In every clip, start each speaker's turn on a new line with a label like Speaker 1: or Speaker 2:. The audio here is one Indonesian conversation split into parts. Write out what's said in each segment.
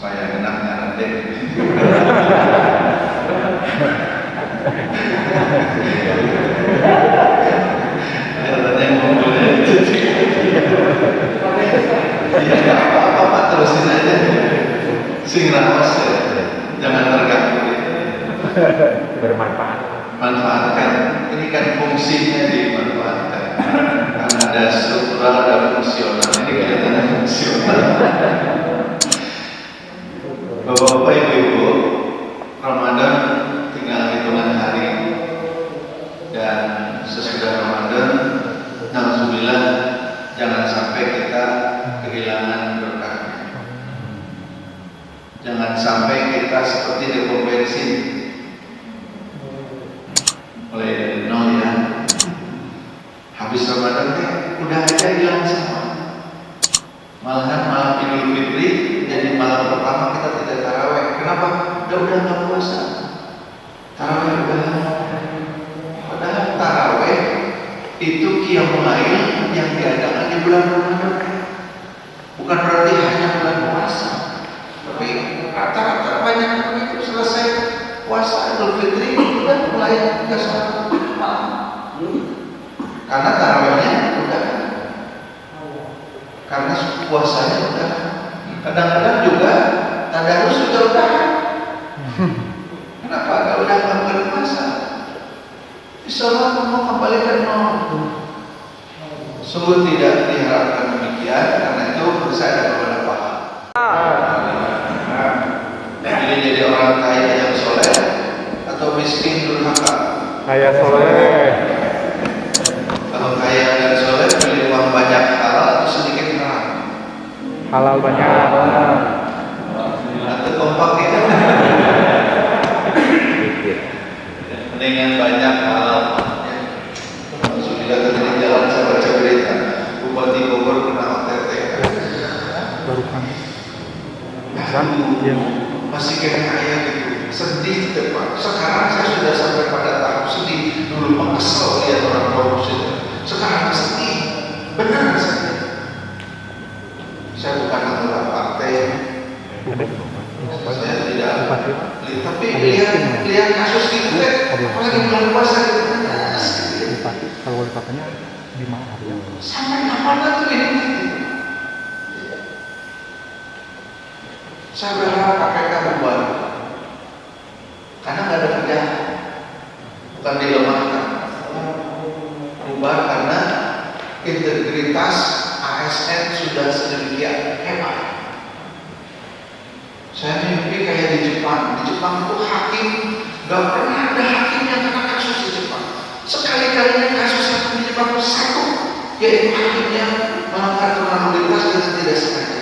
Speaker 1: supaya enak nyaran deh. Katanya ngumpulnya ya nggak apa-apa, terusin aja sing rawas ya, jangan terganggu.
Speaker 2: Bermanfaat.
Speaker 1: Manfaatkan, ini kan fungsinya dimanfaatkan. Kan ada struktural, ada fungsional. Ini kelihatannya fungsional. Bapak-bapak, ibu-ibu, Ramadan tinggal hitungan hari, dan sesudah Ramadan, alhamdulillah, jangan sampai kita kehilangan berkahnya. Jangan sampai kita seperti di pom bensin, mulai dari nol ya. Habis Ramadan udah aja hilang semua. Malahan malam Idul Fitri jadi malam pertama kita tidak taraweh. Kenapa? Udah nggak puasa. Taraweh udah. Padahal taraweh itu qiyamul lail yang diadakan di bulan Ramadan. Bukan berarti hanya bulan puasa, tapi rata-rata banyak orang itu selesai puasa Idul Fitri udah mulai ke sholat malam. Karena tarawehnya udah, karena puasanya udah. Kadang-kadang juga tadarus juga udah. Kenapa agak udah nggak puasa? Insyaallah mau kembali ke nol. Sungguh tidak diharapkan demikian, karena itu menurut saya ada beberapa hal. Jadi orang kaya yang soleh atau miskin durhaka?
Speaker 2: Kaya soleh.
Speaker 1: Kalau kaya dan soleh, pilih uang banyak halal atau sedikit haram?
Speaker 2: Halal banyak.
Speaker 1: Atau kompak ya? Mendingan banyak halal. Sudah terjadi jalan, saya baca berita Bupati Bogor kena OTT.
Speaker 2: Baru kan.
Speaker 1: Masih kaya gitu, sedih Pak. Sekarang saya sudah sampai pada tahap sedih. Dulu mah kesel lihat orang korupsi, sekarang sedih, benar sedih. Saya bukan anggota partai, saya tidak, tapi lihat kasus gitu deh, apalagi bulan puasa gitu.
Speaker 2: Kalau wali kotanya di mana ya?
Speaker 1: Sampai kapan tuh ini? Saya berharap KPK bubar, karena nggak ada kerjaan, bukan dilemahkan, bubar karena integritas ASN sudah sedemikian hebat. Saya mimpi kayak di Jepang. Di Jepang itu hakim nggak pernah ada hakim yang kena kasus di Jepang. Sekali-kalinya kasus yang di Jepang satu, yaitu hakimnya melanggar aturan lalu lintas dengan tidak sengaja.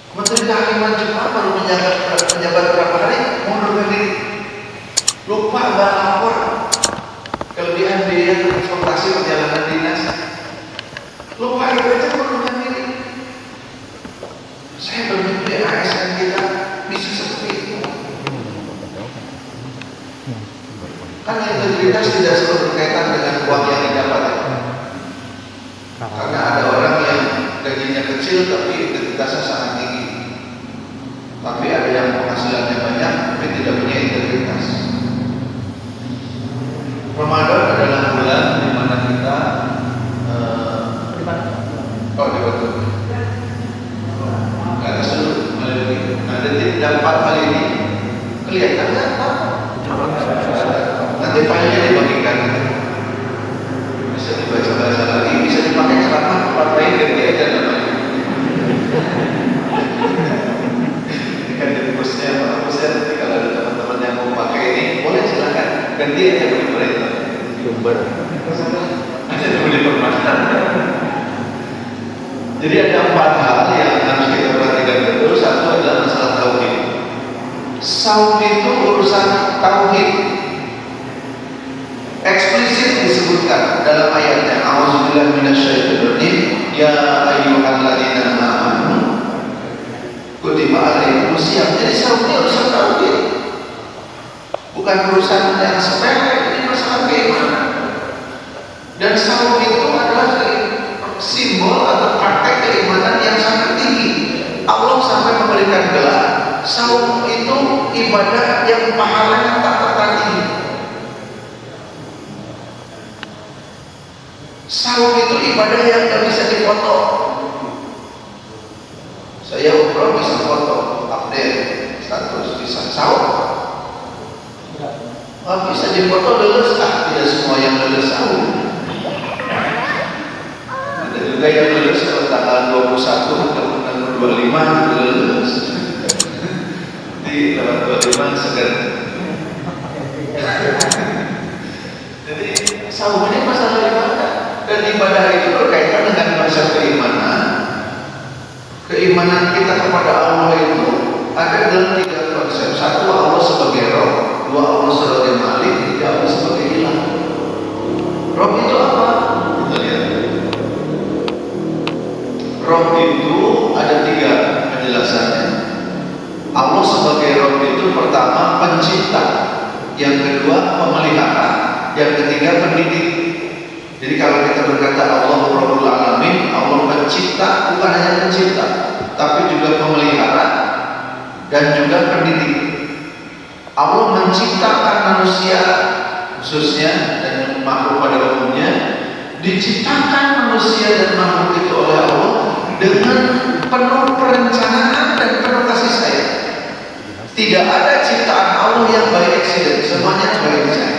Speaker 1: Menteri Kehakiman Jepang baru menjabat berapa hari mengundurkan diri, lupa nggak lapor kelebihan biaya transportasi perjalanan dinas, lupa itu aja mengundurkan diri. Saya bermimpi ASN kita bisa seperti itu. Karena integritas tidak selalu berkaitan dengan uang yang didapat. Karena ada orang yang gajinya kecil tapi integritasnya sangat tinggi. Tapi ada yang penghasilannya banyak tapi tidak punya integritas. Ramadan adalah bulan di mana kita di betul. Karena seluruh ada dampak hal ini kelihatan nggak? Nanti filenya dibagikan, bisa dibaca-baca lagi, bisa dipakai ceramah tempat lain, ganti aja namanya. Ini kan jadi bosnya nanti kalau ada teman-teman yang mau pakai ini, boleh silakan ganti aja pemerintah.
Speaker 2: Sumber.
Speaker 1: Ada dulu di permasalahan. Jadi ada 4 hal yang harus kita perhatikan betul. Satu adalah masalah tauhid. Saum itu urusan tauhid. Eksplisit disebutkan dalam ayatnya, A'udzubillahi minasyaitonirrajim, ya ayyuhalladzina amanu kutiba alaikumusiyam. Jadi saum ini urusan tauhid, bukan urusan yang sepele. Ini masalah keimanan. Dan saum itu adalah simbol atau praktek keimanan yang sangat tinggi. Allah sampai memberikan gelar, saum itu ibadah yang pahalanya tak tertandingi. Saum itu ibadah yang gak bisa difoto. Saya umroh bisa foto, update status, bisa saum. Oh, bisa difoto lulus, tidak semua yang lulus saum. Ada juga yang lulus kalau tanggal 21 atau tanggal 25 lulus. Di tanggal 25 segar. Jadi saum ini masalah ibadah, dan ibadah itu berkaitan dengan masa keimanan. Keimanan kita kepada Allah itu ada dalam 3 konsep. 1, Allah sebagai Roh. 2, Allah sebagai Malik. 3, Allah sebagai Ilah. Roh itu apa? Kita lihat. Roh itu ada 3 penjelasannya. Allah sebagai Roh itu pertama pencipta, yang kedua pemelihara, yang ketiga pendidik. Jadi kalau kita berkata Allah Rabbul Alamin, Allah pencipta, bukan hanya pencipta, tapi juga pemelihara dan juga pendidik. Allah menciptakan manusia khususnya dan makhluk pada umumnya, diciptakan manusia dan makhluk itu oleh Allah dengan penuh perencanaan dan penuh kasih sayang. Tidak ada ciptaan Allah yang by accident, semuanya by design.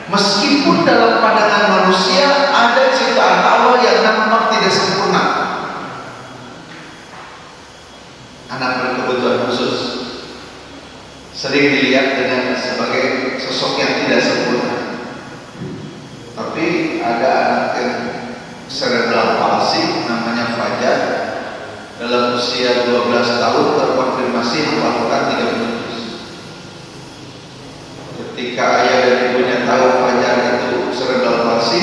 Speaker 1: Meskipun dalam pandangan manusia ada ciptaan Allah yang nampak tidak sempurna, anak berkebutuhan khusus sering dilihat dengan sebagai sosok yang tidak sempurna. Tapi ada anak yang cerebral palsy namanya Fajar, dalam usia 12 tahun terkonfirmasi melakukan 3 juz. Ketika ayah dan ibunya tahu Fajar itu cerebral palsy,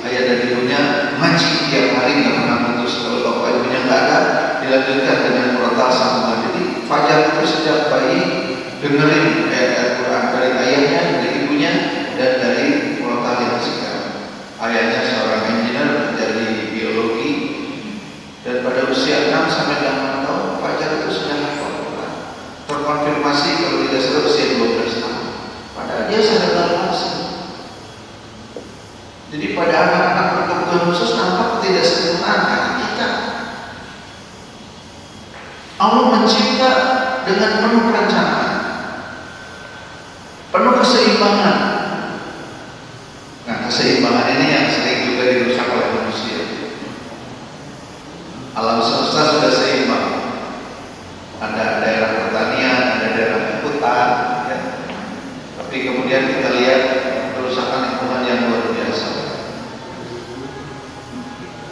Speaker 1: ayah dan ibunya ngaji tiap hari, nggak pernah putus. Kalau bapak ibunya nggak ada, dilanjutkan dengan frontal sambungan. Jadi Fajar itu sejak bayi dengerin ayat Al-Quran dari ayahnya, dari ibunya, dan dari frontal yang sekarang. Ayahnya seorang engineer dari biologi, dan pada usia 6 sampai 8 tahun Fajar itu sudah hafal Quran. Terkonfirmasi kalau tidak salah usia 12 tahun. Padahal dia sadar palsy. Jadi pada anak-anak berkebutuhan khusus nampak ketidaksempurnaan karena kita. Allah mencipta dengan penuh perencanaan, penuh keseimbangan. Nah, keseimbangan ini yang sering juga dirusak oleh manusia. Alam semesta sudah seimbang. Ada daerah pertanian, ada daerah hutan, ya. Tapi kemudian kita lihat kerusakan lingkungan yang luar biasa.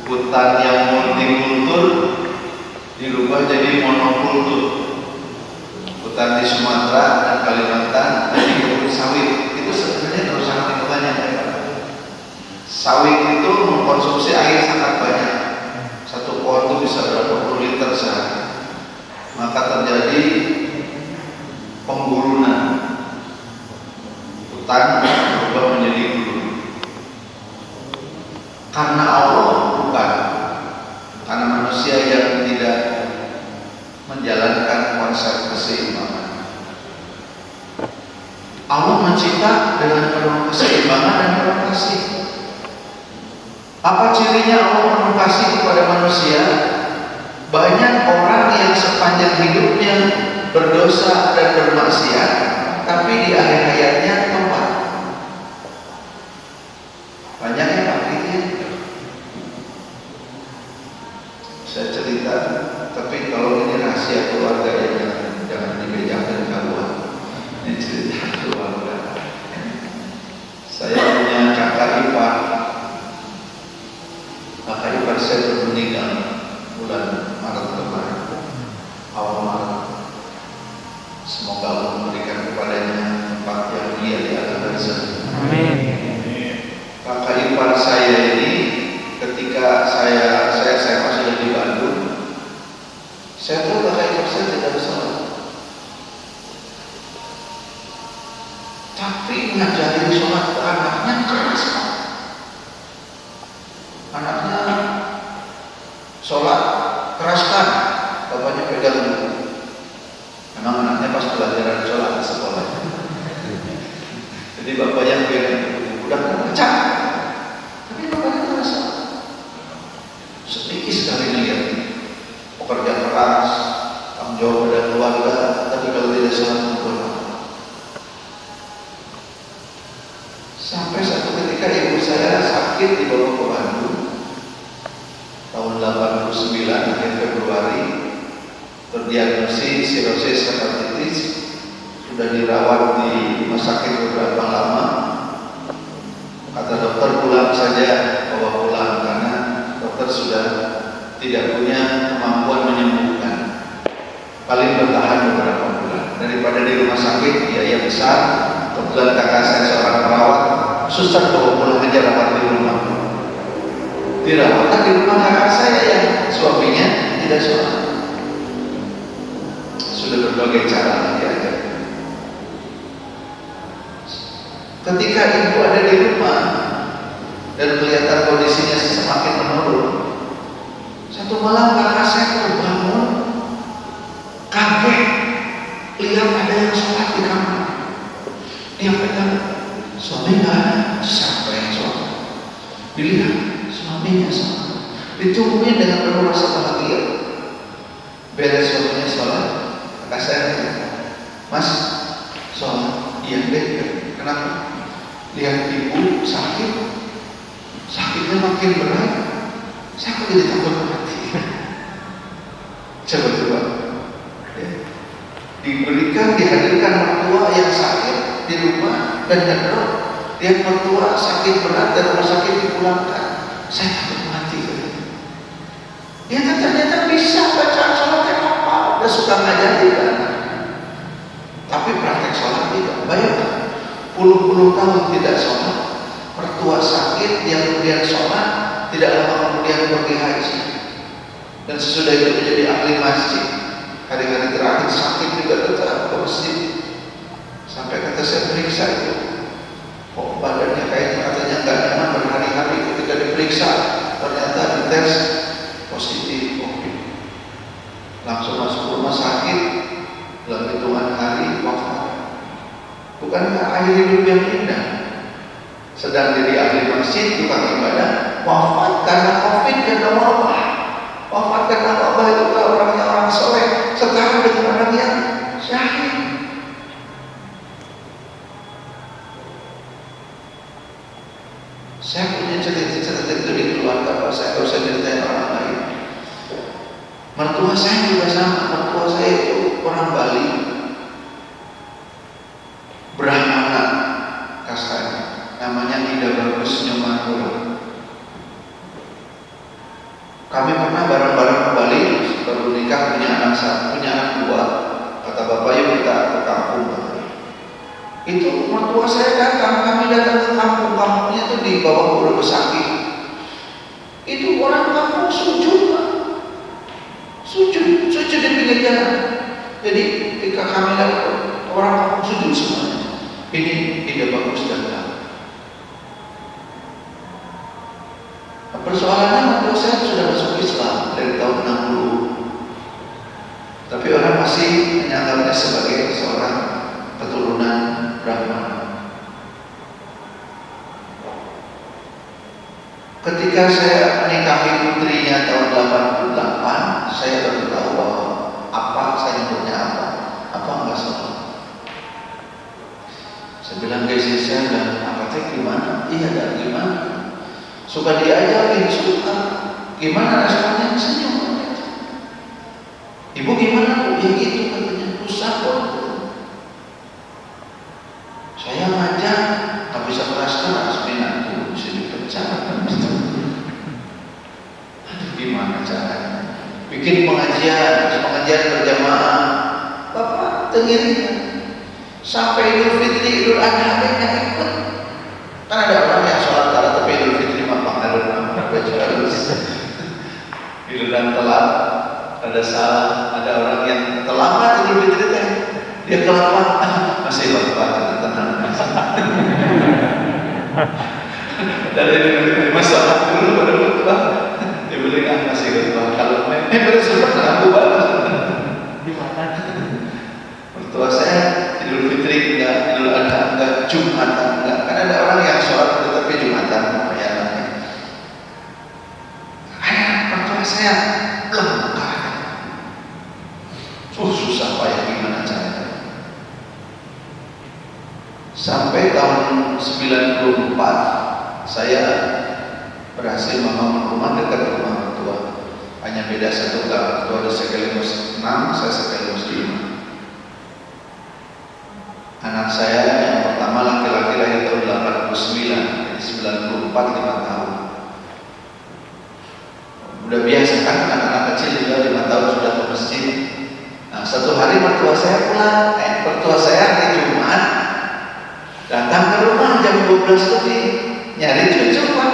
Speaker 1: Hutan yang multikultur dirubah jadi monokultur. Hutan di Sumatera dan Kalimantan jadi kebun sawit. Itu sebenarnya kerusakan lingkungan yang hebat. Sawit itu mengkonsumsi air sangat banyak. Satu pohon itu bisa berapa puluh liter sehari. Maka terjadi penggurunan. Hutan berubah menjadi gurun. Karena Allah, bukan karena manusia yang tidak menjalankan konsep keseimbangan. Allah mencipta dengan penuh keseimbangan dan penuh kasih. Apa cirinya Allah penuh kasih kepada manusia? Banyak orang yang sepanjang hidupnya berdosa dan bermaksiat, tapi di akhir hayatnya tobat. Banyak yang pakai. Saya cerita, tapi kalau ini rahasia keluarga ya jangan dibejakan kawan. Ini cerita keluarga. Saya punya kakak ipar. Kakak ipar saya baru meninggal bulan Maret kemarin, awal Maret. Semoga Allah memberikan kepadanya tempat yang mulia di alam barzakh. Amin. Kakak ipar saya ini ketika saya masih di Bandung, saya tahu kakak ipar saya tidak salah, tapi ngajarin sholat ke anaknya keras. Anaknya sholat keraskan, bapaknya pegang dulu. Memang anaknya pas pelajaran sholat di sekolah. Jadi bapaknya pegang udah baca, tapi bapaknya merasa sedikit sekali lihat pekerja keras, tanggung jawab pada keluarga, tapi kalau tidak sholat berdoa. Sampai satu ketika ibu saya sakit dibawa ke Bandung tahun 89 akhir Februari, terdiagnosis sirosis hepatitis, sudah dirawat di rumah sakit beberapa lama. Kata dokter pulang saja, bawa pulang karena dokter sudah tidak punya kemampuan menyembuhkan. Paling bertahan beberapa bulan daripada di rumah sakit biaya besar. Kebetulan kakak saya seorang perawat, susah bawa pulang aja rawat di rumah. Dirawat di rumah kakak saya yang suaminya tidak sholat. Sudah berbagai cara diajar. Ketika ibu ada di rumah dan kelihatan kondisinya semakin menurun, satu malam kakak saya terbangun, kaget lihat ada yang sholat di kamar. Dia pegang, suami nggak ada, siapa yang sholat? Dilihat, suaminya sholat. Ditungguin dengan penuh rasa bahagia. Beres suaminya sholat, kakak saya bilang, Mas, sholat? Iya deh. Kenapa? Lihat ibu sakit, sakitnya makin berat. Saya kok jadi takut mati. Coba-coba ya. Diberikan, dihadirkan mertua yang sakit di rumah dan ngedrop. Lihat mertua sakit berat dan rumah sakit dipulangkan. Saya takut mati. Dia ternyata bisa baca sholat yang apa, udah suka ngajari kan. Tapi praktek sholat tidak. Bayangkan, puluh-puluh tahun tidak sholat, mertua sakit, dia kemudian sholat, tidak lama kemudian pergi haji, dan sesudah itu menjadi ahli masjid. Hari-hari terakhir sakit juga tetap ke masjid. Sampai kata saya periksa itu, kok badannya kayaknya katanya nggak nyaman berhari-hari. Ketika diperiksa, ternyata dites positif COVID. Langsung masuk rumah sakit, dalam hitungan hari wafat. Bukankah akhir hidup yang indah? Sedang jadi ahli masjid, tukang ibadah, wafat karena COVID, karena wabah. Wafat karena wabah itu kalau orangnya orang soleh, setara dengan orang yang syahid. Saya punya cerita-cerita itu di keluarga, saya kalau saya ceritain orang lain. Mertua saya juga sama. Mertua saya itu orang Bali, Brahmana kastanya, namanya Ida Bagus Nyomanura. Kami pernah bareng-bareng ke Bali, baru nikah, punya anak dua. Kata bapak, yuk kita ke kampung. Itu mertua saya datang, kami datang ke kampung. Kampungnya itu di bawah Pulau Besaki. Itu orang kampung sujud, Pak. Sujud di pinggir jalan. Jadi ketika kami datang, orang kampung sujud semuanya. Ini tidak bagus datang. Nah, persoalannya mertua saya sudah masuk Islam dari tahun 60, tapi orang masih menyanggapnya sebagai seorang keturunan Brahmana. Ketika saya menikahi putrinya tahun 88, saya baru tahu bahwa apa saya nyebutnya apa enggak salah. Saya bilang guys, saya bilang apa teh gimana? Iya dan gimana? Suka diajarin, suka. Gimana responnya? Senyum. Ibu gimana bu? Ya gitu katanya, susah kok. Saya ngajar, nggak bisa keras-keras, minatku bisa dipecat. Gimana caranya? Bikin pengajian berjamaah. Bapak tengirin. Sampai Idul Fitri, Idul Adha yang ikut. Kan ada orang yang sholat tarawih tapi Idul Fitri mampang giliran telat, ada salah, ada orang yang terlambat Idul Fitri teh, dia kelapa, masih lupa, tenang. Dari Idul Fitri masalah dulu pada lupa, dia bilang masih lupa. Kalau beres sempat aku balas. enggak Jumatan, enggak. Kan ada orang yang sholat tetapi Jumatan, ya namanya. Ayah mertua saya belum enggak ada. Susah payah gimana caranya. Sampai tahun 94 saya berhasil membangun rumah dekat rumah mertua. Hanya beda satu gang, mertua ada Sekelimus 6, saya Sekelimus 5. Anak saya yang pertama laki-laki lahir tahun 89, jadi 94, 5 tahun. Udah biasa kan anak-anak kecil juga 5 tahun sudah ke masjid. Nah, satu hari mertua saya pulang, mertua saya hari Jumat datang ke rumah jam 12 lebih nyari cucu Pak.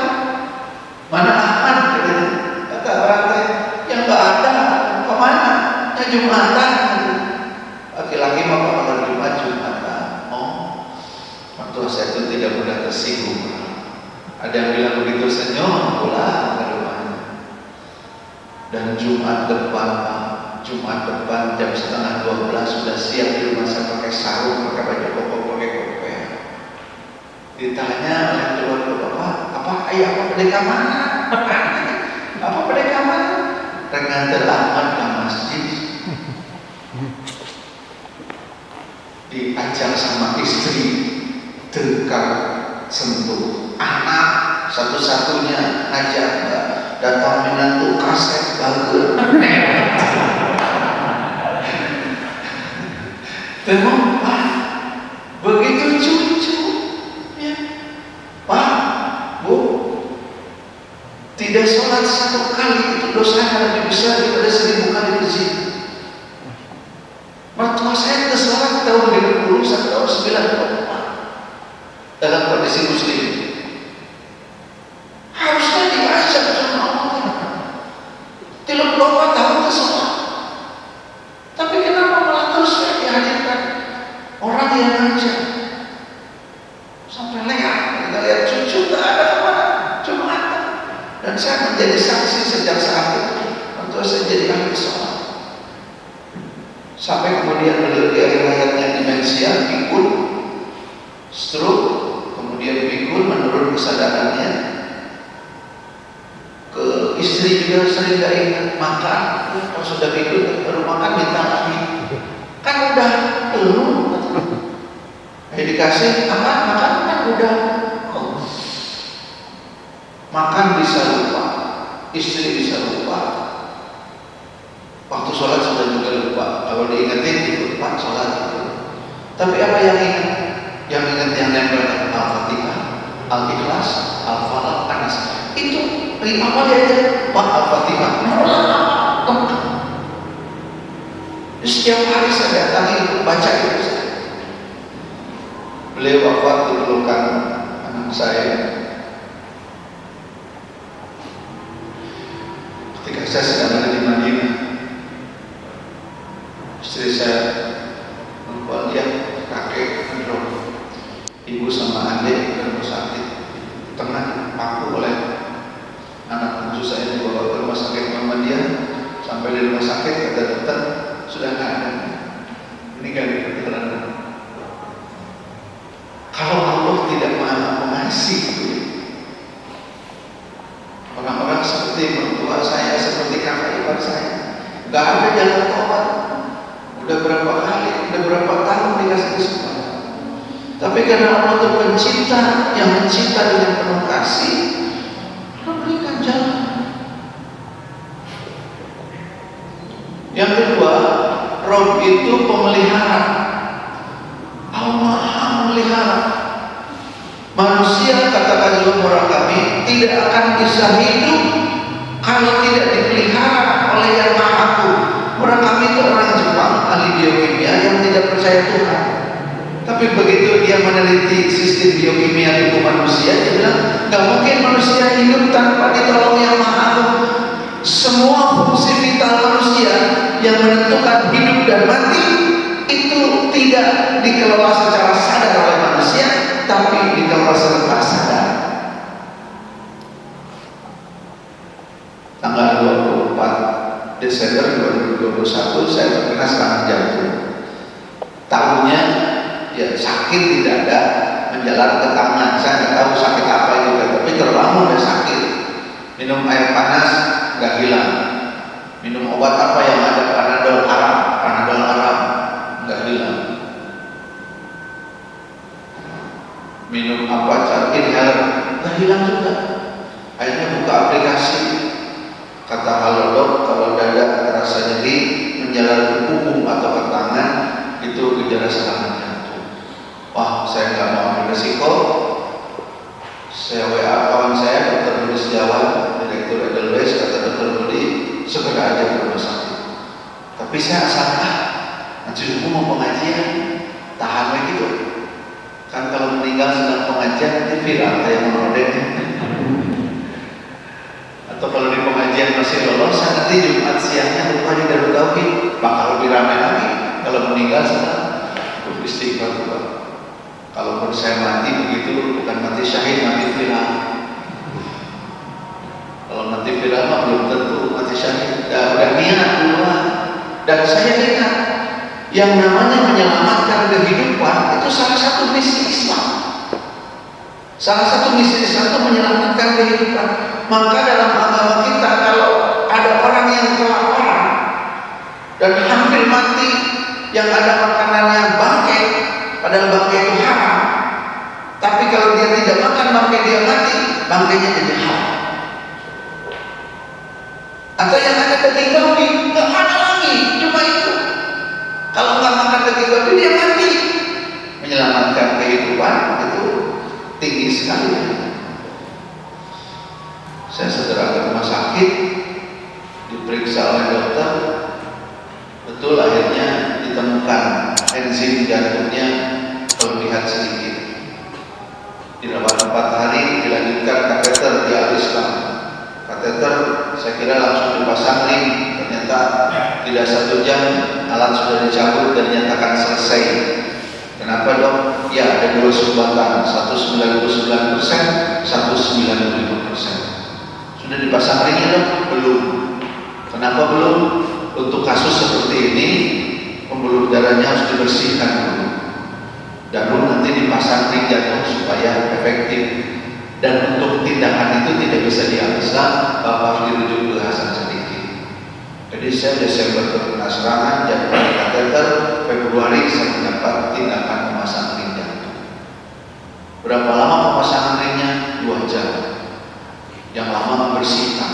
Speaker 1: Mana Ahmad? Kata orang teh, yang nggak ada, kemana? Ya Jumatan. Laki-laki mau kalau Jumat Jumatan. Oh, mertua saya itu tidak mudah tersinggung. Ada yang bilang begitu senyum, pulang ke rumahnya. Dan Jumat depan jam setengah 12 sudah siap di rumah saya pakai sarung, pakai baju koko, pakai kopiah. Ditanya oleh keluarga bapak, apa ayah apa pendekar mana? Apa pendekar mana? Rengantar Ahmad ke masjid, diajak sama istri, dekat sentuh anak satu-satunya ngajak datang menantu kaset bagus. Memang Pak, begitu cucu, ya. Pak, Bu, tidak sholat satu kali itu dosanya lebih besar daripada 1000 kali berzina. Mertua saya ke sholat tahun 20 sampai tahun 94 dalam kondisi muslim. Harusnya diajak sama Allah. 34 tahun ke sholat. Tapi kenapa malah terus dihadirkan orang yang ngajak sampai leak? Kita lihat cucu tak ada kemana, cuma ada. Dan saya menjadi saksi sejak saat itu. Tentu saya jadi ahli sholat. Sampai kemudian beliau di akhir hayatnya demensia, pikun, stroke, kemudian pikun, menurun kesadarannya. Ke istri juga sering gak ingat makan. Kalau sudah pikun baru makan minta lagi. Kan udah penuh. Dikasih makan kan udah. Oh. Makan bisa lupa, istri bisa lupa. Waktu sholat sudah juga lupa. Kalau diingetin lupa sholat itu. Tapi apa yang ingat? Yang ingat yang nempel Al-Fatihah, Al-Ikhlas, Al-Falaq, An-Nas. Itu apa dia aja? Pak Al-Fatihah. Setiap hari saya datangi baca itu. Beliau wafat di pelukan anak saya. Ketika saya sedang ada di Madinah, istri saya membuat dia kakek mendorong ibu sama adik ke rumah sakit. Tengah aku oleh anak cucu saya dibawa ke rumah sakit Muhammadiyah. Sampai di rumah sakit kata dokter sudah nggak ada, ini kan kebetulan. Kalau Allah tidak mengasihi orang-orang seperti mertua saya, seperti kakak ipar saya, nggak ada jalan tobat. Udah berapa kali, udah berapa tahun dikasih kesempatan. Tapi karena Allah itu pencinta, yang mencinta dengan penuh kasih, Allah berikan jalan. Yang kedua, Rob itu pemelihara. Allah memelihara. Manusia, katakan juga kami, tidak akan bisa hidup kalau tidak dipelihara oleh yang Maha Agung. Kami itu orang Jepang, ahli biokimia yang tidak percaya Tuhan. Tapi begitu dia meneliti sistem biokimia tubuh manusia, dia bilang, gak mungkin manusia hidup tanpa ditolong yang Maha Agung. Semua fungsi vital manusia yang menentukan hidup dan mati itu tidak dikelola secara sadar oleh manusia, tapi dikelola secara tak sadar. Tanggal 24 Desember 2021 saya terkena serangan jantung. Tahunya ya sakit tidak ada, menjalar ke tangan. Saya nggak tahu sakit apa juga, tapi terbangun udah sakit. Minum air panas nggak hilang. Minum obat apa yang ada, Panadol Arab nggak hilang. Minum apa, inhaler nggak hilang juga. Akhirnya buka aplikasi, kata Halodoc, kalau dada terasa nyeri menjalar ke punggung atau ke tangan, itu gejala serangan jantung. Wah, saya nggak mau ambil resiko. Saya WA kawan saya, Dr. Budi Setiawan, Direktur Edelweiss, kata Dr. Budi, segera aja ke rumah sakit. Tapi saya asal nanti dulu mau pengajian, tahan lagi gitu. Kan kalau meninggal sedang pengajian nanti viral kayak Monoden. Atau kalau di pengajian masih lolos, nanti Jumat siangnya lupa di Darut Tauhid, bakal lebih ramai lagi. Kalau meninggal sedang beristighfar. Kalaupun saya mati begitu, bukan mati syahid, mati viral. Kalau mati viral mah belum tentu mati syahid. Udah niat duluan. Dan saya ingat, yang namanya menyelamatkan kehidupan itu salah satu misi Islam. Salah satu misi Islam itu menyelamatkan kehidupan. Maka dalam agama kita, kalau ada orang yang kelaparan dan hampir mati, yang ada makanannya bangkai, padahal bangkai itu haram, tapi kalau dia tidak makan bangkai dia mati, bangkainya jadi haram. Atau yang ada daging babi, nggak ada lagi, cuma itu. Kalau nggak makan daging babi dia mati. Menyelamatkan kehidupan itu tinggi sekali. Saya segera ke rumah sakit, diperiksa oleh dokter, betul akhirnya ditemukan enzim jantungnya terlihat sedikit. Dirawat 4 hari, dilanjutkan kateter, dialiskan. Kateter saya kira langsung dipasang ring, ternyata tidak 1 jam alat sudah dicabut dan dinyatakan selesai. Kenapa dok? Ya ada 2 sumbatan, 199%, 195%. Sudah dipasang ringnya dok? Belum. Kenapa belum? Untuk kasus seperti ini, pembuluh darahnya harus dibersihkan dulu. Dan nanti dipasang ring jantung supaya efektif. Dan untuk tindakan itu tidak bisa dialihkan, Bapak harus dirujuk ke Hasan Sadikin. Jadi saya Desember terkena serangan, Januari kateter, Februari saya mendapat tindakan memasang ring jantung. Berapa lama pemasangan ringnya? 2 jam. Yang lama membersihkan,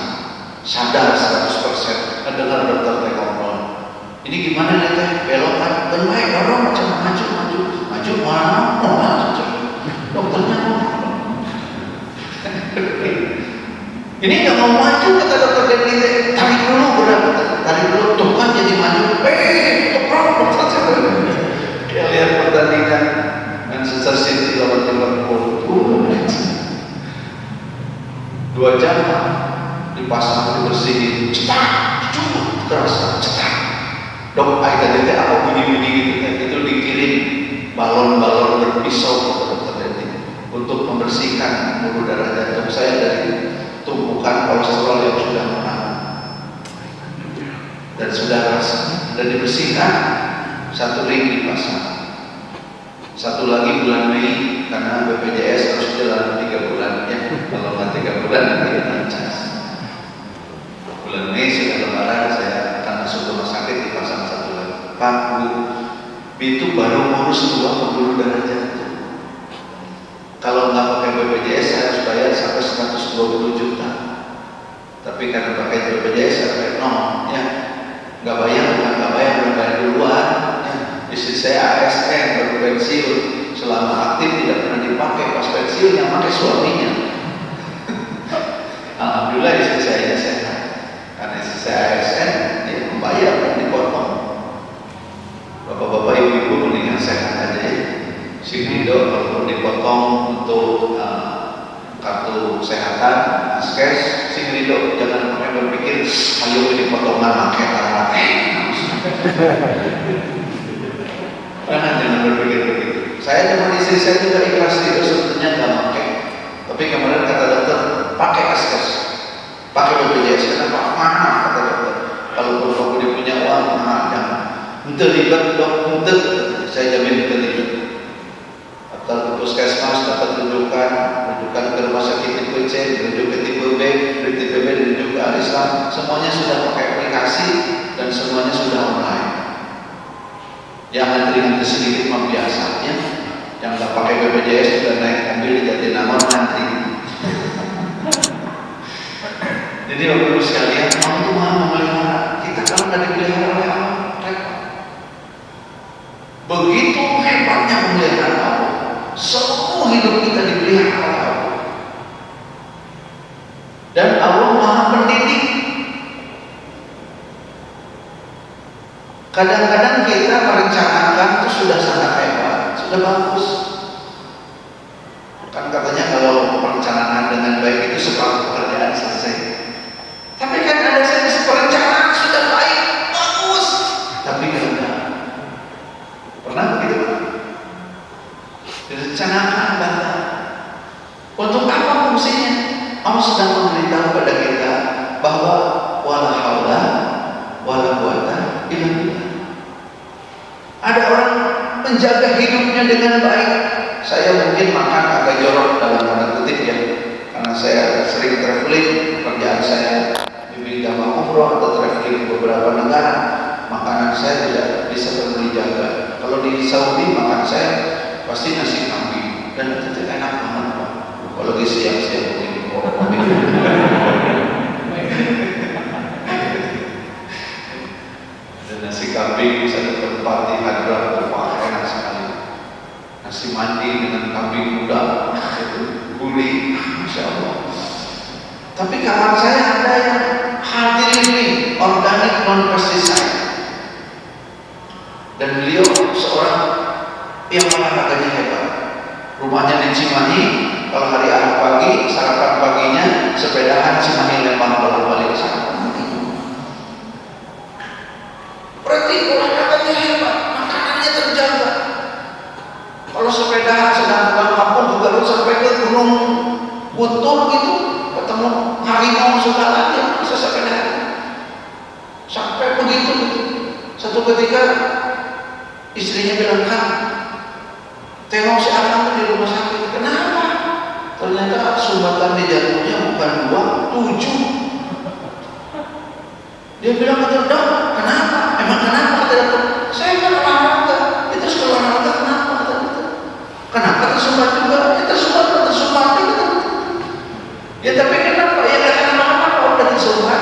Speaker 1: sadar 100%. Dengar dokter teh ngobrol. Ini gimana nih teh? Belokan, baik dorong macam maju mana? Dokternya ini nggak mau maju, kata dokter Denny, tarik dulu berapa? Tarik dulu, tuh kan jadi maju. Dia lihat pertandingan Manchester City lawan Liverpool. 2 jam dipasang, dibersihin, cetak, terasa, cetak. Dok, tadi apa bunyi-bunyi gitu? Itu dikirim balon-balon berpisau ke dokter Denny untuk membersihkan pembuluh darah jantung saya dari tumpukan kolesterol yang sudah menang dan sudah dibersihkan. 1 ring dipasang, 1 lagi bulan Mei karena BPJS harus jalan 3 bulan ya. Kalau nggak 3 bulan nanti dilancas. Bulan Mei sudah lebaran, saya akan masuk rumah sakit, dipasang 1 lagi. Pak, Bu, itu baru ngurus 2 pembuluh darah jantung. Kalau nggak pakai BPJS saya harus bayar sampai 120 juta. Tapi karena pakai BPJS saya pakai ya, nggak bayar duluan. Ya. Istri saya ASN baru pensiun, selama aktif tidak pernah dipakai, pas pensiun yang pakai suaminya. Alhamdulillah istri saya sehat. Karena istri saya ASN, dia membayar dan dipotong. Bapak-bapak, ibu-ibu mendingan sehat aja ya. Si Rido kalau dipotong untuk kartu kesehatan, askes, si Rido jangan pakai berpikir, ayo ini potongan pakai pakai. Jangan berpikir begitu. Saya dengan istri saya juga ikhlas itu sebetulnya nggak pakai. Tapi kemarin kata dokter, pakai askes, pakai BPJS. Kenapa? Mahal kata dokter. Kalau kamu dia punya uang, mahal jangan. Untuk ribet dok, untuk saya jamin itu ribet. Atau puskesmas rujukan ke rumah sakit tipe C, dirujuk ke tipe B, dari tipe B dirujuk ke Al-Islam, semuanya sudah pakai aplikasi dan semuanya sudah online. Yang antri sedikit mah biasa ya. Yang nggak pakai BPJS sudah naik mobil di Jatinangor ngantri. Jadi Bapak Ibu sekalian, Allah itu Maha memelihara. Kita kalau nggak dipelihara oleh Allah, repot. Begitu hebatnya memelihara Allah. Semua hidup kita dipelihara oleh Allah. Dan Allah Maha pendidik. Kadang-kadang kita merencanakan itu sudah sangat hebat, sudah bagus. Kan katanya kalau perencanaan dengan baik itu sebab pekerjaan selesai. Tapi kan ada saja perencanaan sudah baik, bagus, tapi gagal. Pernah begitu kan? Direncanakan gagal. Untuk apa fungsinya? Allah sedang memberitahu pada kita bahwa wala haula wala quwata illa billah. Ada orang menjaga hidupnya dengan baik. Saya mungkin makan agak jorok dalam tanda kutip ya, karena saya sering traveling, pekerjaan saya di bidang umroh atau traveling ke beberapa negara, makanan saya tidak bisa terlalu dijaga. Kalau di Saudi makan saya pasti nasi kambing dan itu enak banget Pak. Apalagi siang-siang begini. Ada nasi kambing bisa tempat di Hadrat, wah enak sekali. Nasi mandi dengan kambing muda itu gurih, masya Allah. Tapi kawan saya ada yang healthy living, organic non pesticide, dan beliau seorang yang olahraganya hebat. Rumahnya di Cimahi, kalau hari Ahad pagi, sarapan paginya sepedahan Cimahi Lembang bolak-balik ke sana. Berarti olahraganya hebat, makanannya terjaga. Kalau sepedahan sedang pulang kampung juga harus sampai ke Gunung Guntur gitu, ketemu harimau segala dia bisa sepedahan. Sampai begitu gitu. Satu ketika istrinya bilang, "Kang, tengok si Akang di rumah sakit." Kenapa? Ternyata sumbatan di jantungnya bukan 2, 7. Dia bilang ke dokter, "Kenapa? Emang kenapa?" Kata dokter, "Saya kan olahraga." Itu sekolah olahraga kenapa? Kata dokter. Kenapa tersumbat juga? Ya tersumbat gitu. Ya tapi kenapa? Ya nggak kenapa-kenapa udah tersumbat.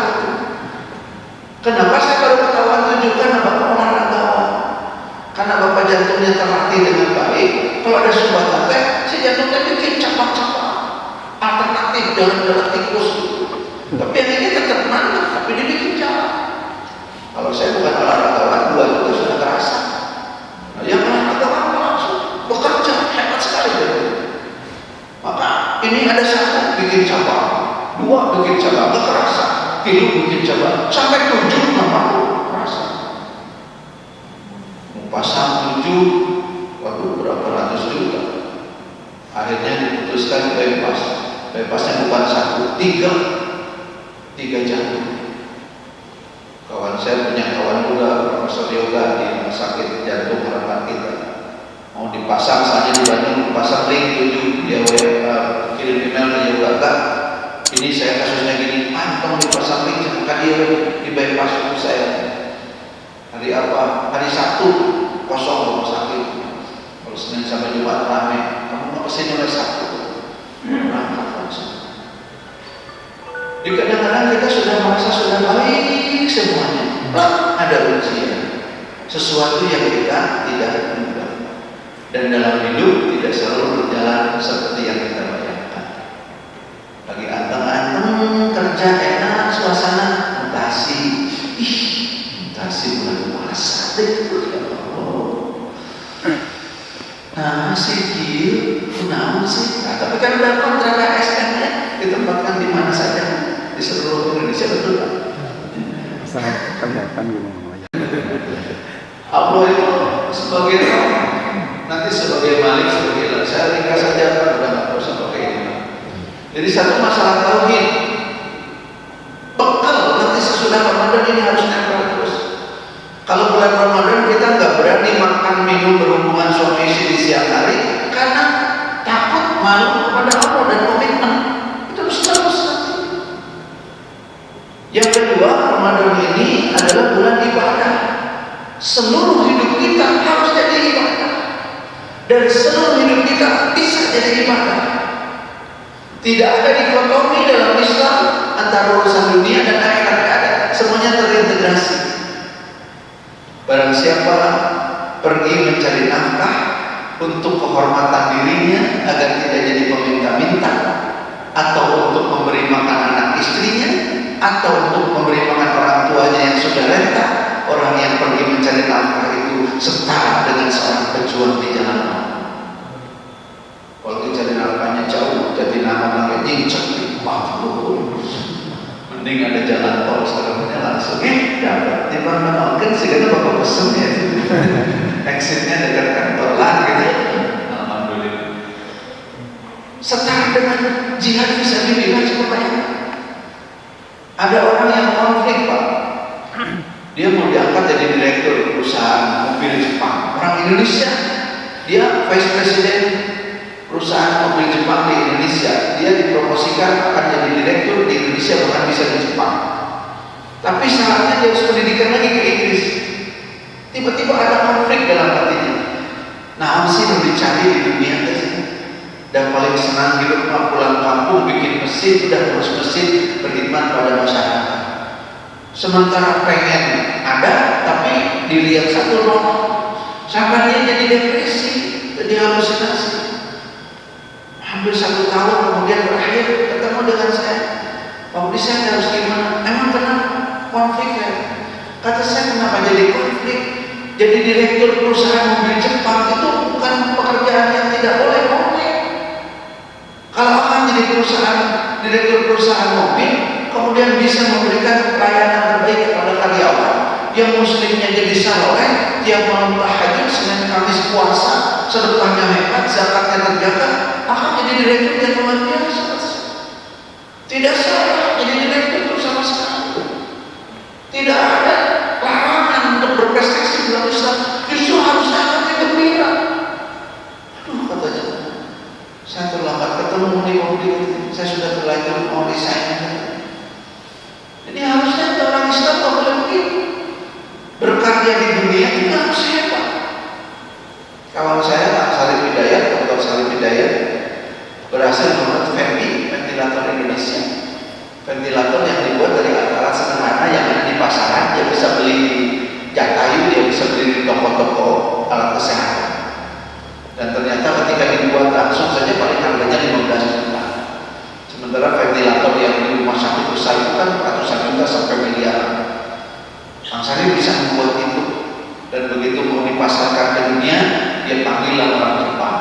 Speaker 1: Kenapa saya baru ketahuan 7? Karena Bapak olahragawan. Karena Bapak jantungnya terlatih dengan baik. Kalau ada sumbatan teh, si jantungnya bikin cabang-cabang alternatif jalan-jalan tikus. Tapi yang ini tetap mantap, tapi dia bikin jalan. Kalau saya bukan olahragawan, 2 juga sudah terasa. Nah, yang olahragawan langsung bekerja hebat sekali. Maka ini ada 1 bikin cabang, 2 bikin cabang, nggak terasa. 3 bikin cabang, sampai 7 nampak terasa. Pasang 7, waduh berapa ratus juta. Akhirnya diputuskan bypass. Bypassnya bukan 1, 3 jantung. Kawan saya punya kawan juga profesor yoga di rumah sakit jantung harapan kita. Mau dipasang saja di Bandung, dipasang link 7, dia kirim email ke yoga, "Kak, ini saya kasusnya gini, tolong dipasang link, maka dia di bypass itu saya." Hari apa? Hari Sabtu kosong rumah sakit. Kalau Senin sampai Jumat ramai. Kamu mau kesini hari Sabtu? Berangkat langsung. Di kadang-kadang kita sudah merasa sudah baik semuanya. Ada ujian, sesuatu yang kita tidak mudah. Dan dalam hidup tidak selalu berjalan seperti yang kita bayangkan. Lagi anteng-anteng kerja enak, suasana mutasi. Mutasi bulan puasa deh. Nah, kenapa sih? Nah, tapi kan udah kontrak ASN ya, ditempatkan di mana saja di seluruh Indonesia, betul kan?
Speaker 2: Sangat kelihatan gimana.
Speaker 1: Allah itu sebagai Roh, nanti sebagai Malik, sebagai Allah. Saya ringkas saja, udah nggak usah pakai ini. Jadi satu masalah tauhid, bekal nanti sesudah Ramadan ini harus nempel terus. Kalau bulan Ramadan kita nggak berani makan minum berhubungan suami istri di siang hari karena takut malu kepada Allah dan komitmen itu harus terus. Yang kedua, Ramadan ini adalah bulan ibadah. Seluruh hidup kita harus jadi ibadah. Dan seluruh hidup kita bisa jadi ibadah. Tidak ada dikotomi dalam Islam antara urusan dunia dan akhirat, ada. Semuanya terintegrasi. Barang siapa pergi mencari nafkah untuk kehormatan dirinya agar tidak jadi peminta-minta, atau untuk memberi makan anak istrinya, atau untuk memberi makan orang tuanya yang sudah renta, orang yang pergi mencari nafkah itu setara dengan seorang pejuang di jalan Allah. Kalau cari nafkahnya jauh, jadi nama namanya nyincek di mending ada jalan tol sekarang langsung dapat. Tiba-tiba kan segala bapak pesen ya, exitnya dekat kantor lah gitu. Alhamdulillah. Setara dengan jihad fisabilillah. Coba bayangkan. Ada orang yang konflik, Pak. Dia mau diangkat jadi direktur perusahaan mobil Jepang. Orang Indonesia, dia vice president perusahaan mobil Jepang di Indonesia. Dia dipromosikan akan jadi direktur di Indonesia, bahkan bisa di Jepang. Tapi syaratnya dia harus pendidikan lagi ke Inggris. Tiba-tiba ada konflik dalam hatinya. Nah, sih yang dicari di dunia ini. Dan paling senang hidup pulang kampung, bikin masjid, udah terus masjid, berkhidmat pada masyarakat. Sementara pengen ada, tapi dilihat satu loh, sampai dia jadi depresi, jadi halusinasi. Hampir 1 tahun kemudian berakhir ketemu dengan saya. Pak Budi, saya harus gimana? Emang kenapa konflik ya? Kata saya, kenapa jadi konflik? Jadi direktur perusahaan mobil Jepang itu bukan pekerjaan yang tidak boleh konflik. Kalau akan jadi direktur perusahaan mobil, kemudian bisa memberikan pelayanan terbaik kepada karyawan, yang muslimnya jadi saleh, tiap malam tahajud, Senin Kamis puasa, sedekahnya hebat, zakatnya terjaga, akan jadi direktur yang luar biasa. Tidak salah jadi direktur sama sekali. Tidak ada larangan untuk berprestasi dalam Islam. Justru harusnya akan gembira. Aduh, katanya, saya terlambat ketemu di mobil, saya sudah terlanjur mau resign. Jadi harusnya orang Islam tak boleh begitu. Berkarya di dunia itu harus hebat. Kawan saya, Pak Salim Hidayat, Dr. Salim Hidayat, berhasil membuat ventilator Indonesia. Ventilator yang dibuat dari alat sederhana yang ada di pasaran, dia bisa beli di Jatayu, dia bisa beli di toko-toko alat kesehatan. Dan ternyata ketika dibuat langsung saja paling harganya 15 juta. Sementara ventilator yang di rumah sakit besar itu kan ratusan juta sampai miliaran. Kang Salim bisa membuat itu, dan begitu mau dipasarkan ke dunia, dia panggillah orang Jepang,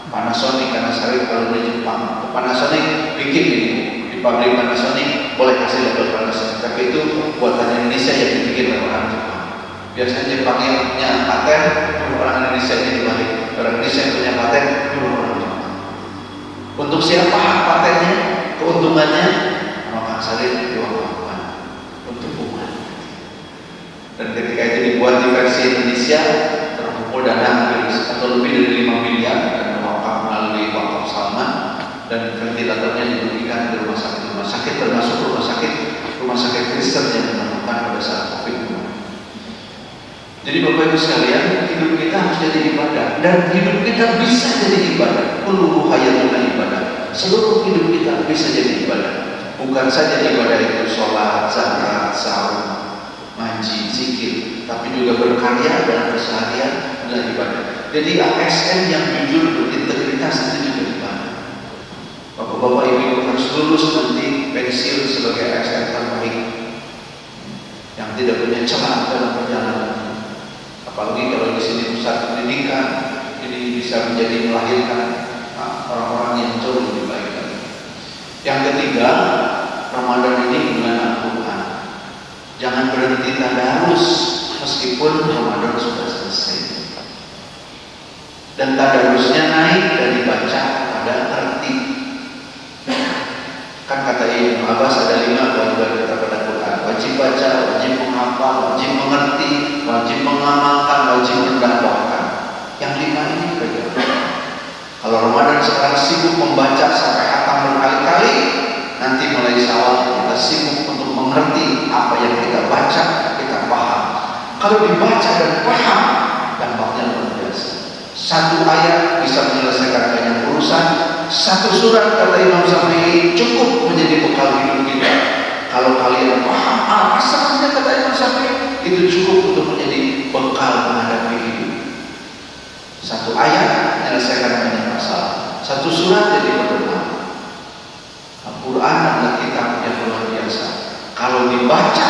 Speaker 1: Panasonic, karena Salim kalau di Jepang, Panasonic bikin ini di pabrik Panasonic, boleh kasih label Panasonic, tapi itu buatan Indonesia yang dibikin oleh orang Jepang. Biasanya Jepang yang punya paten, orang Indonesia ini dibalik. Orang Indonesia yang punya paten, orang Jepang. Untuk siapa hak patennya, keuntungannya, orang Salim diwakilkan untuk umat. Dan ketika itu dibuat di versi Indonesia, terkumpul dana atau lebih dari 5 miliar dan wakaf melalui wakaf Salman, dan ventilatornya diberikan di rumah sakit termasuk rumah sakit Kristen yang menemukan pada saat COVID. Jadi Bapak Ibu sekalian, hidup kita harus jadi ibadah, dan hidup kita bisa jadi ibadah. Kullu hayatun ibadah. Seluruh hidup kita bisa jadi ibadah. Bukan saja ibadah itu sholat, zakat, saum, ngaji, zikir, tapi juga berkarya dalam keseharian adalah ibadah. Jadi ASN yang jujur, berintegritas itu juga ibadah. Bapak-bapak, ibu harus lulus nanti pensiun sebagai ASN terbaik yang tidak punya celah dalam perjalanan. Apalagi kalau di sini pusat pendidikan, ini bisa menjadi melahirkan orang-orang yang jauh lebih baik. Yang ketiga, Ramadan ini bulan Al-Quran. Jangan berhenti tadarus meskipun Ramadan sudah selesai. Dan tadarusnya naik dari baca pada arti. Kan kata Ibnu Abbas ada 5 kewajiban kita pada Quran: wajib baca, wajib menghafal, wajib mengerti, wajib mengamalkan, wajib mendakwakan. Yang 5 ini bagaimana? Kalau Ramadan orang sekarang sibuk membaca sampai hatam berkali-kali, nanti mulai Syawal kita sibuk untuk mengerti apa yang kita baca, kita paham. Kalau dibaca dan paham, dampaknya luar biasa. Satu ayat bisa menyelesaikan banyak urusan. Satu surat kata Imam Syafi'i cukup menjadi bekal hidup kita. Kalau kalian paham asalnya kata Imam Syafi'i, itu cukup untuk menjadi bekal menghadapi hidup. Satu ayat menyelesaikan banyak masalah. Satu surat jadi pedoman. Al-Quran adalah kitab yang luar biasa. Kalau dibaca,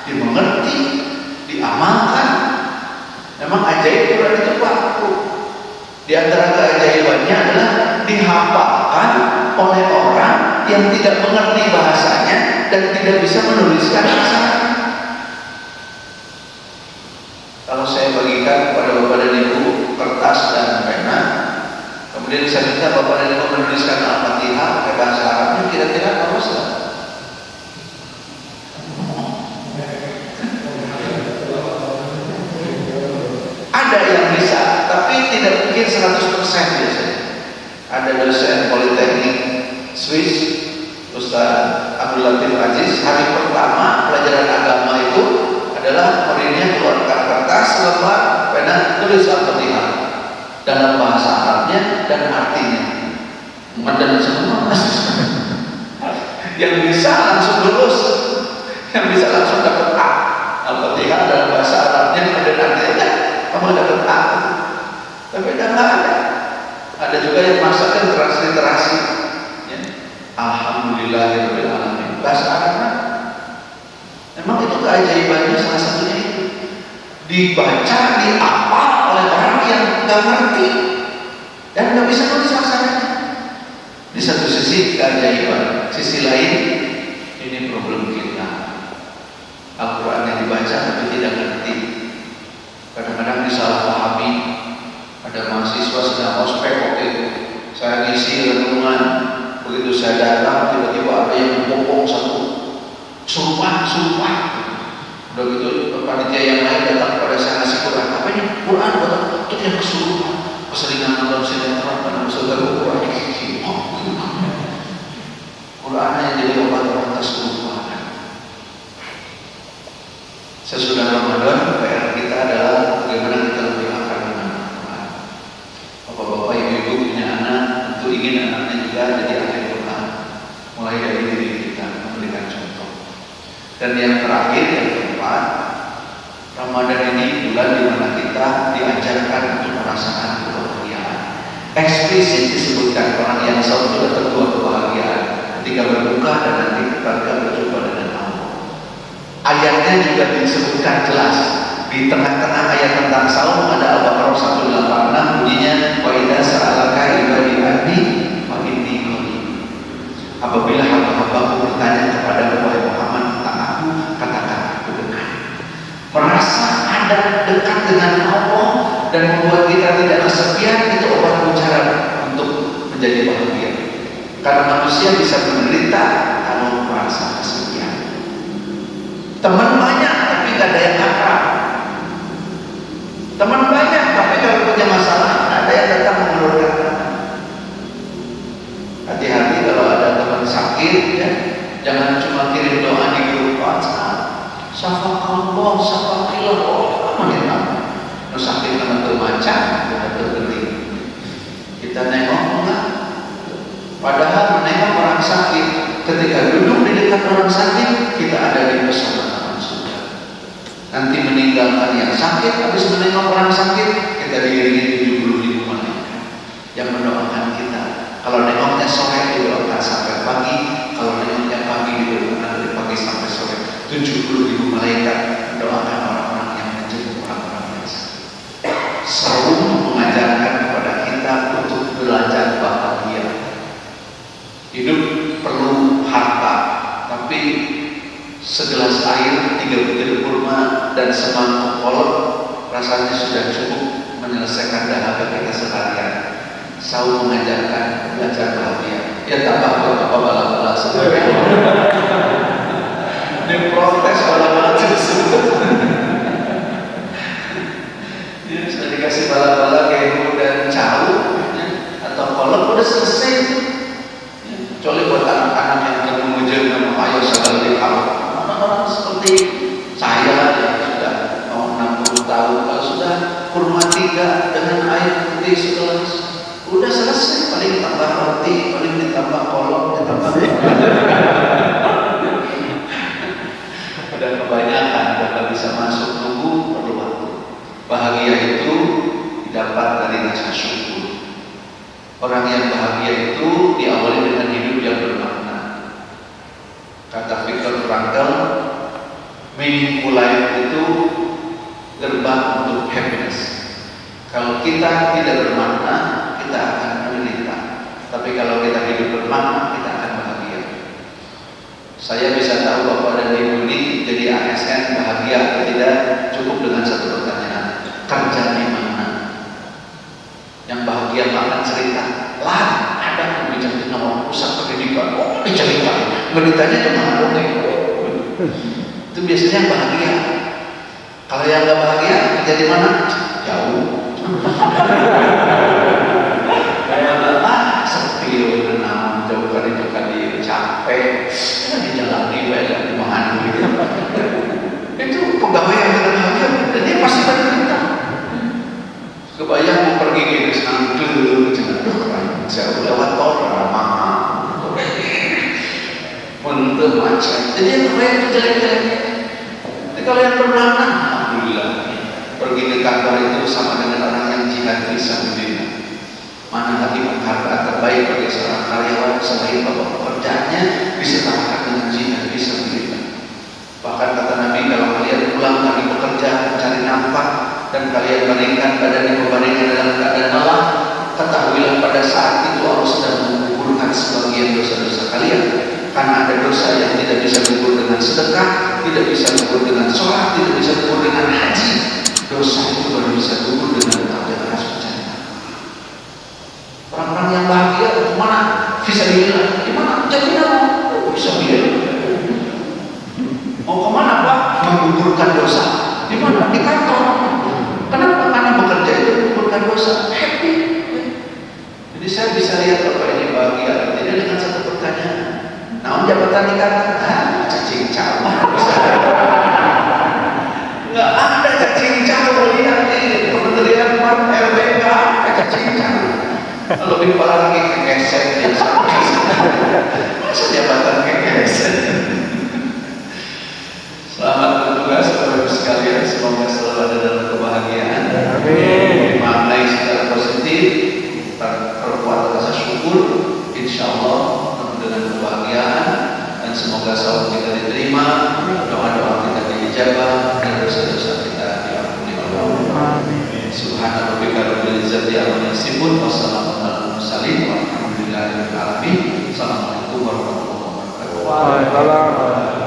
Speaker 1: dimengerti, diamalkan, memang ajaib Quran itu waktu. Di antara keajaibannya adalah dihafalkan oleh orang yang tidak mengerti bahasanya dan tidak bisa menuliskan bahasanya. Kalau saya bagikan kepada bapak dan ibu kertas dan pena, kemudian saya minta bapak dan ibu menuliskan Al-Fatihah pakai bahasa Arabnya, kira-kira apa salah? Ada yang bisa, tapi tidak mungkin 100% biasanya. Ada dosen Politeknik Swiss, Ustaz Abdul Latif Aziz, hari pertama pelajaran agama itu adalah muridnya keluarkan kertas, lembar, pena, tulis Al-Fatihah dalam bahasa Arabnya dan artinya. Medan semua. Yang bisa langsung lulus, yang bisa langsung dapat A. Al-Fatihah dalam bahasa Arabnya dan artinya kamu dapat A. Tapi tidak ada. Ada juga yang masukkan transliterasi. Ya. Alhamdulillahirabbil alamin. Bahasa Arabnya. Memang itu keajaibannya salah satunya itu. Dibaca, dihafal oleh orang yang nggak ngerti dan nggak bisa nulis bahasanya. Di satu sisi keajaiban, sisi lain ini problem kita. Al-Quran yang dibaca tapi tidak ngerti. Kadang-kadang disalahpahami. Ada mahasiswa sedang ospek waktu itu, saya ngisi renungan, begitu saya datang tiba-tiba ada yang membopong satu sumpah. Udah gitu panitia yang lain datang kepada saya ngasih Quran, apa ini? Quran itu yang kesurupan, keseringan nonton sinetron karena saudara Quran yang jadi obat-obat kesurupan. Sesudah Ramadan PR kita adalah bagaimana kita lebih akrab dengan Al-Quran. Bapak-bapak, ibu-ibu punya anak, tentu ingin anaknya juga jadi ahli Quran. Mulai dari diri kita memberikan contoh. Dan yang terakhir, yang keempat, Ramadan ini bulan di mana kita diajarkan untuk merasakan kebahagiaan. Eksplisit disebutkan orang yang saum sudah tertua kebahagiaan ketika berbuka dan nanti ketika berjumpa dengan Allah. Ayatnya juga disebutkan jelas. Di tengah-tengah ayat tentang saum ada Al-Baqarah 186 bunyinya wa idza sa'alaka ibadi anni fa inni qarib. Apabila hamba-hambaku bertanya kepada wahai Muhammad tentang aku, katakan aku dekat. Merasa ada dekat dengan Allah dan membuat kita tidak kesepian, itu obat bicara untuk menjadi bahagia. Karena manusia bisa menderita kalau merasa kesepian. Teman banyak tapi tidak ada yang akrab. Teman banyak tapi kalau punya masalah ada yang datang mengeluarkan tangan. Hati-hati kalau ada teman sakit, ya, jangan cuma kirim doa di grup WhatsApp. Syafakallah, syafakillah, apa kita? Kalau sakit kena terbaca, kita tergeling. Kita nengok enggak? Padahal menengok orang sakit, ketika duduk di dekat orang sakit, kita ada di pesona Taman Surga. Nanti meninggalkan yang sakit, habis menengok orang sakit, kita diiringi 70.000 malaikat yang mendoakan kita. Kalau nengoknya sore didoakan sampai pagi, kalau nengoknya pagi didoakan dari pagi sampai sore. 70.000 malaikat mendoakan orang-orang yang menjemput orang-orang yang sakit. Saum mengajarkan kepada kita untuk belajar bahagia. Hidup perlu harta, tapi segelas air, 3 butir kurma dan semangkuk kolak rasanya sudah cukup menyelesaikan dahaga kita seharian. Saum mengajarkan belajar bahagia. Ya tambah buat apa bala-bala sebagainya. Diprotes bala-bala tersebut. Dia sudah dikasih bala-bala keju dan cahu atau kolak kurma 3 dengan air putih segelas, udah selesai. Paling tambah roti, paling ditambah kolak, ditambah udah kebanyakan, udah gak bisa masuk. Tunggu, perlu waktu. Bahagia itu didapat dari rasa syukur. Orang yang bahagia itu diawali dengan hidup yang bermakna. Kata Viktor Frankl, meaningful life itu gerbang untuk happiness. Kalau kita tidak bermakna, kita akan menderita. Tapi kalau kita hidup bermakna, kita akan bahagia. Saya bisa tahu Bapak dan Ibu ini jadi ASN bahagia atau tidak cukup dengan satu pertanyaan, kerja di mana? Yang bahagia makan cerita, lah ada yang bicara dengan orang pusat pendidikan, oh diceritakan, beritanya cuma dongeng. Itu biasanya yang bahagia. Kalau yang nggak bahagia kerja di mana? Jauh. Sepi, tenang, jauh kali capek, dijalani banyak dimana gitu. Itu pegawai yang tidak bahagia, dan dia pasti menderita. Kebayang mau pergi ke Islam dulu, jauh lewat tol, mahal, untuk macam. Jadi yang kebayang itu jelek-jelek. Tapi kalau yang bermakna, alhamdulillah, pergi ke kantor itu sama dengan orang yang jihad fisabilillah. Mana lagi penghargaan terbaik bagi seorang karyawan selain bahwa pekerjaannya disertakan dengan jihad fisabilillah. Bahkan kata Nabi, kalau kalian pulang dari bekerja mencari nafkah dan kalian baringkan badannya berbaringan dalam keadaan lelah, ketahuilah pada saat itu Allah sedang menggugurkan sebagian dosa-dosa kalian. Karena ada dosa yang tidak bisa gugur dengan sedekah, tidak bisa gugur dengan sholat, tidak bisa gugur dengan haji. Dosa itu baru bisa gugur dengan bekerja keras. Orang-orang yang bahagia kemana? Fisabilillah. Di mana? Jadi mau fisabilillah. Mau kemana Pak? Menggugurkan dosa. Di mana? Di kantor. Kenapa? Karena bekerja itu menggugurkan dosa. Happy. Jadi saya bisa lihat Bapak ini bahagia. Artinya dengan satu pertanyaan. Nah, jabatan di kantor, cacing cawa. Nggak ada cacing cawa. Lihat ini Kementerian Pan RBK, cacing cawa. Lebih parah lagi kekeset ya. Masa jabatan kekeset. Selamat bertugas Bapak-Ibu sekalian. Semoga selalu ada dalam kebahagiaan. Amin. Maknai secara positif, perkuat rasa syukur. Insya Allah dengan kebahagiaan, dan semoga selalu kita diterima, doa-doa kita dijabah, dan dosa-dosa kita diampuni oleh Allah. Subhana rabbika rabbil izzati amma yasifun, wassalamu ala mursalin, walhamdulillahi rabbil alamin. Assalamualaikum warahmatullahi wabarakatuh.
Speaker 2: Waalaikumsalam.